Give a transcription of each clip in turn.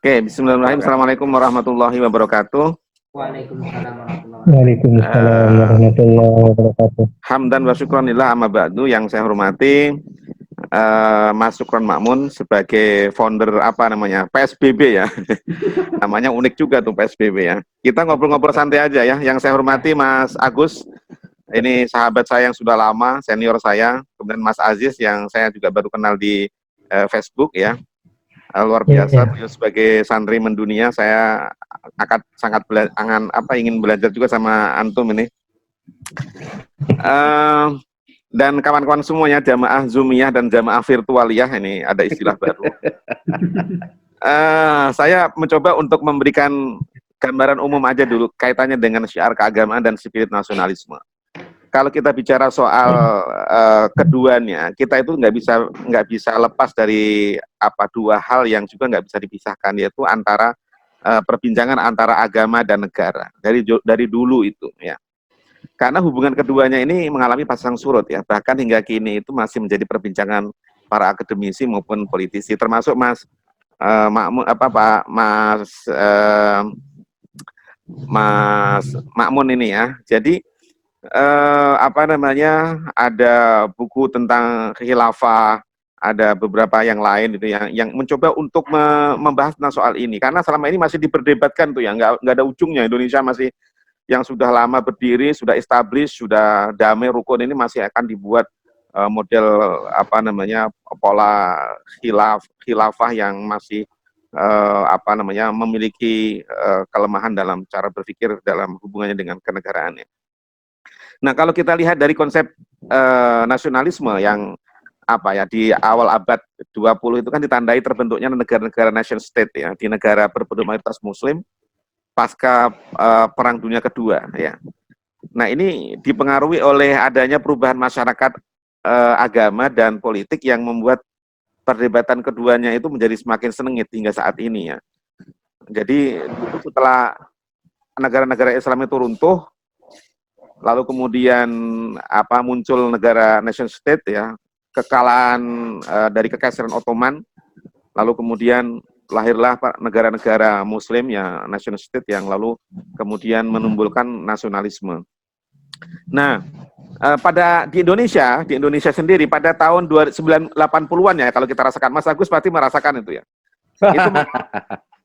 Oke, bismillahirrahmanirrahim. Assalamualaikum warahmatullahi wabarakatuh. Waalaikumsalam warahmatullahi wabarakatuh. Waalaikumsalam Eh, warahmatullahi wabarakatuh. Hamdan wa syukranillah amma ba'du, yang saya hormati Mas Sukron Makmun sebagai founder apa namanya PSBB ya. Namanya unik juga tuh PSBB ya. Kita ngobrol-ngobrol santai aja ya. Yang saya hormati Mas Agus, ini sahabat saya yang sudah lama, senior saya. Kemudian Mas Aziz yang saya juga baru kenal di Facebook ya. Luar biasa, beliau sebagai santri mendunia. Saya akan sangat ingin belajar juga sama antum ini. Dan kawan-kawan semuanya, jamaah Zoomiyah dan jamaah virtualiyah, ini ada istilah baru. Saya mencoba untuk memberikan gambaran umum aja dulu kaitannya dengan syiar keagamaan dan spirit nasionalisme. Kalau kita bicara soal keduanya, kita itu nggak bisa lepas dari dua hal yang juga nggak bisa dipisahkan, yaitu antara perbincangan antara agama dan negara dari dulu itu ya. Karena hubungan keduanya ini mengalami pasang surut ya, bahkan hingga kini itu masih menjadi perbincangan para akademisi maupun politisi, termasuk Mas Makmun ini ya. Jadi ada buku tentang khilafah, ada beberapa yang lain itu yang mencoba untuk membahas tentang soal ini, karena selama ini masih diperdebatkan tuh ya, nggak ada ujungnya. Indonesia masih yang sudah lama berdiri, sudah established, sudah damai rukun, ini masih akan dibuat model pola khilafah yang masih memiliki kelemahan dalam cara berpikir dalam hubungannya dengan kenegaraannya. Nah, kalau kita lihat dari konsep nasionalisme yang di awal abad 20 itu kan ditandai terbentuknya negara-negara nation state ya, di negara berpenduduk mayoritas muslim pasca Perang Dunia Kedua ya. Nah, ini dipengaruhi oleh adanya perubahan masyarakat, agama dan politik yang membuat perdebatan keduanya itu menjadi semakin sengit hingga saat ini ya. Jadi setelah negara-negara Islam itu runtuh, lalu kemudian muncul negara nation state ya, kekalahan dari Kekaisaran Ottoman, lalu kemudian lahirlah negara-negara Muslim ya, nation state, yang lalu kemudian menumbuhkan nasionalisme. Nah, di Indonesia sendiri pada tahun 1980-an ya, kalau kita rasakan, Mas Agus pasti merasakan itu ya. Itu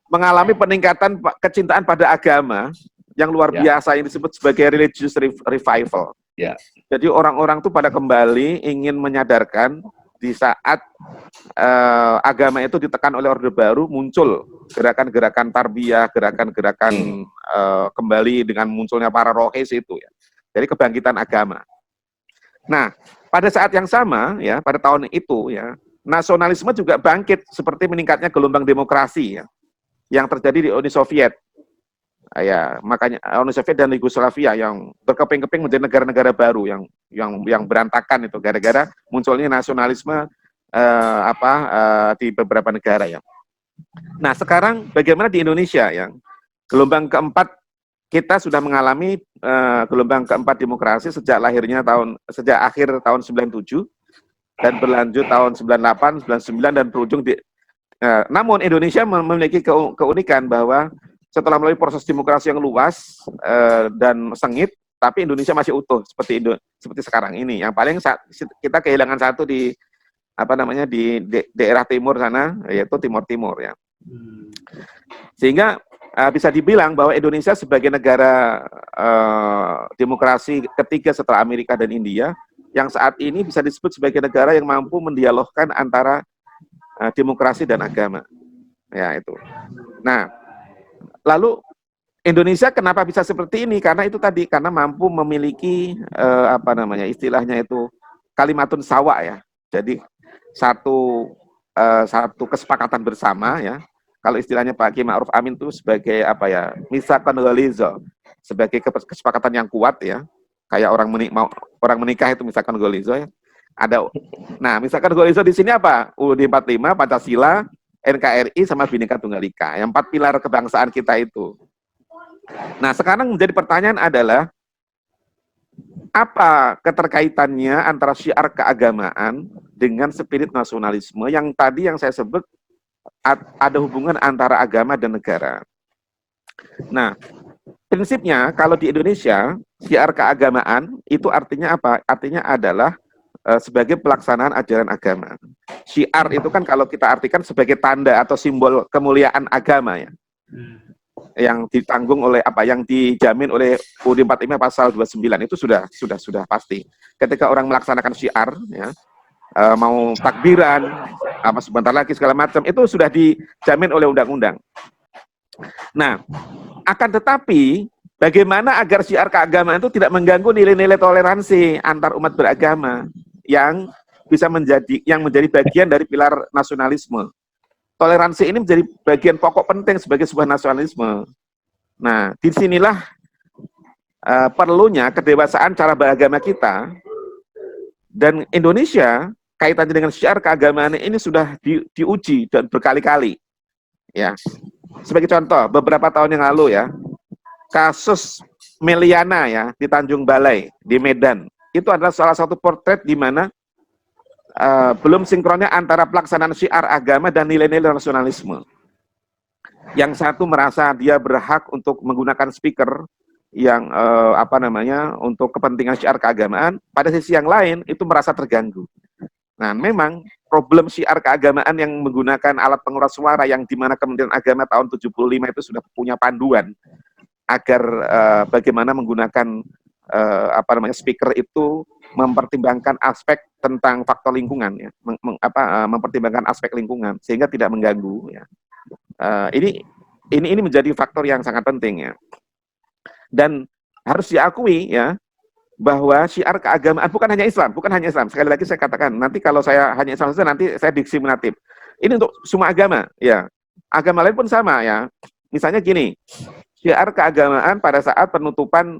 mengalami peningkatan kecintaan pada agama yang luar biasa, yang disebut sebagai religious revival. Ya. Jadi orang-orang tuh pada kembali ingin menyadarkan di saat agama itu ditekan oleh Orde Baru, muncul gerakan-gerakan tarbiyah, gerakan-gerakan kembali dengan munculnya para rohis itu ya. Jadi kebangkitan agama. Nah, pada saat yang sama ya, pada tahun itu ya, nasionalisme juga bangkit seperti meningkatnya gelombang demokrasi ya, yang terjadi di Uni Soviet. Ya, makanya Uni Soviet dan Yugoslavia yang berkeping-keping menjadi negara-negara baru yang berantakan itu gara-gara munculnya nasionalisme di beberapa negara ya. Nah, sekarang bagaimana di Indonesia ya? Gelombang keempat, kita sudah mengalami gelombang keempat demokrasi sejak akhir tahun 97 dan berlanjut tahun 98, 99 dan berujung di namun Indonesia memiliki keunikan bahwa setelah melalui proses demokrasi yang luas dan sengit, tapi Indonesia masih utuh seperti sekarang ini. Yang paling kita kehilangan satu di daerah timur sana, yaitu Timur Timur ya. Sehingga bisa dibilang bahwa Indonesia sebagai negara demokrasi ketiga setelah Amerika dan India, yang saat ini bisa disebut sebagai negara yang mampu mendialogkan antara demokrasi dan agama. Ya, itu. Nah, lalu Indonesia kenapa bisa seperti ini? Karena itu tadi, karena mampu memiliki istilahnya itu kalimatun sawa ya. Jadi satu kesepakatan bersama ya. Kalau istilahnya Pak Kiai Ma'ruf Amin itu sebagai misakon ghalizo, sebagai kesepakatan yang kuat ya. Kayak orang menikah itu misakon ghalizo ya. Nah, misalkan ghalizo di sini apa? UUD 45, Pancasila, NKRI sama Bhinneka Tunggal Ika. Yang 4 pilar kebangsaan kita itu. Nah, sekarang menjadi pertanyaan adalah apa keterkaitannya antara syiar keagamaan dengan spirit nasionalisme yang tadi yang saya sebut ada hubungan antara agama dan negara. Nah, prinsipnya kalau di Indonesia, syiar keagamaan itu artinya apa? Artinya adalah sebagai pelaksanaan ajaran agama. Syiar itu kan kalau kita artikan sebagai tanda atau simbol kemuliaan agama ya. Yang ditanggung oleh apa, yang dijamin oleh UUD 45 pasal 29 itu sudah pasti. Ketika orang melaksanakan syiar ya, mau takbiran apa sebentar lagi segala macam itu sudah dijamin oleh undang-undang. Nah, akan tetapi bagaimana agar syiar keagamaan itu tidak mengganggu nilai-nilai toleransi antar umat beragama yang menjadi bagian dari pilar nasionalisme. Toleransi ini menjadi bagian pokok penting sebagai sebuah nasionalisme. Nah, disinilah perlunya kedewasaan cara beragama kita, dan Indonesia kaitannya dengan syiar keagamaan ini sudah diuji dan berkali-kali. Ya, sebagai contoh, beberapa tahun yang lalu ya, kasus Meliana ya di Tanjung Balai di Medan itu adalah salah satu potret di mana belum sinkronnya antara pelaksanaan syiar agama dan nilai-nilai nasionalisme. Yang satu merasa dia berhak untuk menggunakan speaker yang untuk kepentingan syiar keagamaan, pada sisi yang lain itu merasa terganggu. Nah, memang problem syiar keagamaan yang menggunakan alat penguras suara yang dimana Kementerian Agama tahun 75 itu sudah punya panduan agar bagaimana menggunakan speaker itu mempertimbangkan aspek tentang faktor lingkungan ya, mempertimbangkan aspek lingkungan sehingga tidak mengganggu ya. Ini menjadi faktor yang sangat penting ya. Dan harus diakui ya bahwa syiar keagamaan bukan hanya Islam. Sekali lagi saya katakan, nanti kalau saya hanya Islam saja nanti saya diskriminatif. Ini untuk semua agama ya. Agama lain pun sama ya. Misalnya gini, syiar keagamaan pada saat penutupan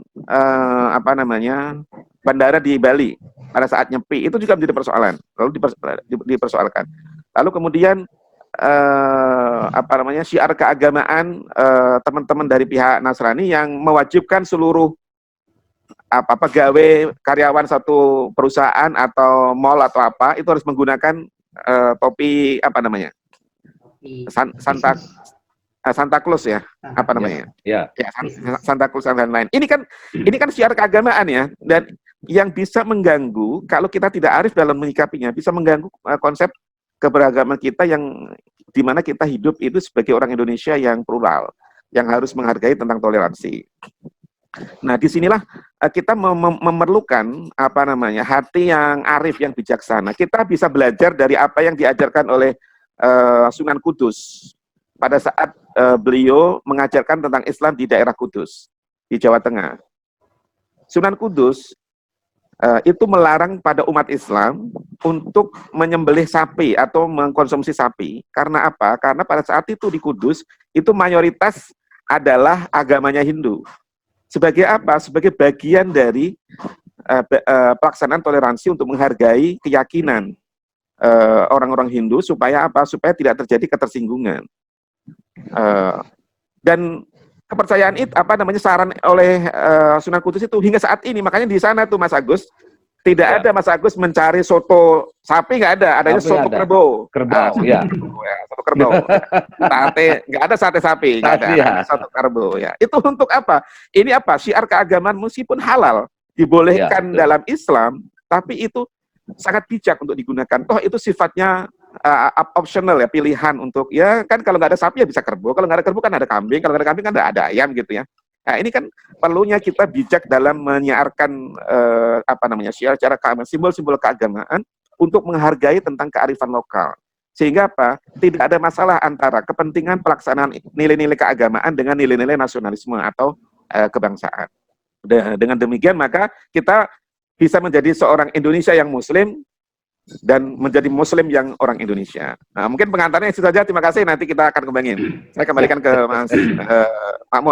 bandara di Bali pada saat Nyepi itu juga menjadi persoalan, lalu dipersoalkan. Lalu kemudian syiar keagamaan teman-teman dari pihak Nasrani yang mewajibkan seluruh pegawai karyawan satu perusahaan atau mall atau apa itu harus menggunakan topi Santa Claus ya, Santa Claus dan lain-lain. Ini kan syiar keagamaan ya, dan yang bisa mengganggu kalau kita tidak arif dalam menyikapinya, bisa mengganggu konsep keberagaman kita yang dimana kita hidup itu sebagai orang Indonesia yang plural, yang harus menghargai tentang toleransi. Nah, disinilah kita memerlukan hati yang arif, yang bijaksana. Kita bisa belajar dari apa yang diajarkan oleh Sunan Kudus pada saat beliau mengajarkan tentang Islam di daerah Kudus, di Jawa Tengah. Sunan Kudus itu melarang pada umat Islam untuk menyembelih sapi atau mengkonsumsi sapi. Karena apa? Karena pada saat itu di Kudus, itu mayoritas adalah agamanya Hindu. Sebagai apa? Sebagai bagian dari pelaksanaan toleransi untuk menghargai keyakinan orang-orang Hindu, supaya apa? Supaya tidak terjadi ketersinggungan. Dan kepercayaan itu saran oleh Sunan Kudus itu hingga saat ini, makanya di sana tuh Mas Agus tidak ada Mas Agus mencari soto sapi, nggak ada, adanya soto kerbau. Soto kerbau. Sate, nggak ada sate sapi, nggak ada soto kerbau ya. Itu untuk apa? Ini apa? Syiar keagamaan meskipun halal dibolehkan dalam Islam, tapi itu sangat bijak untuk digunakan. Toh itu sifatnya optional ya, pilihan untuk ya kan, kalau nggak ada sapi ya bisa kerbau, kalau nggak ada kerbau kan ada kambing, kalau nggak ada kambing kan ada ayam gitu ya. Nah, ini kan perlunya kita bijak dalam menyiarkan syiar cara keagamaan, simbol-simbol keagamaan untuk menghargai tentang kearifan lokal. Sehingga apa? Tidak ada masalah antara kepentingan pelaksanaan nilai-nilai keagamaan dengan nilai-nilai nasionalisme atau kebangsaan. Dengan demikian maka kita bisa menjadi seorang Indonesia yang muslim dan menjadi muslim yang orang Indonesia. Nah, mungkin pengantarnya itu saja. Terima kasih. Nanti kita akan kembangin. Saya kembalikan ke Mas Pak Mon.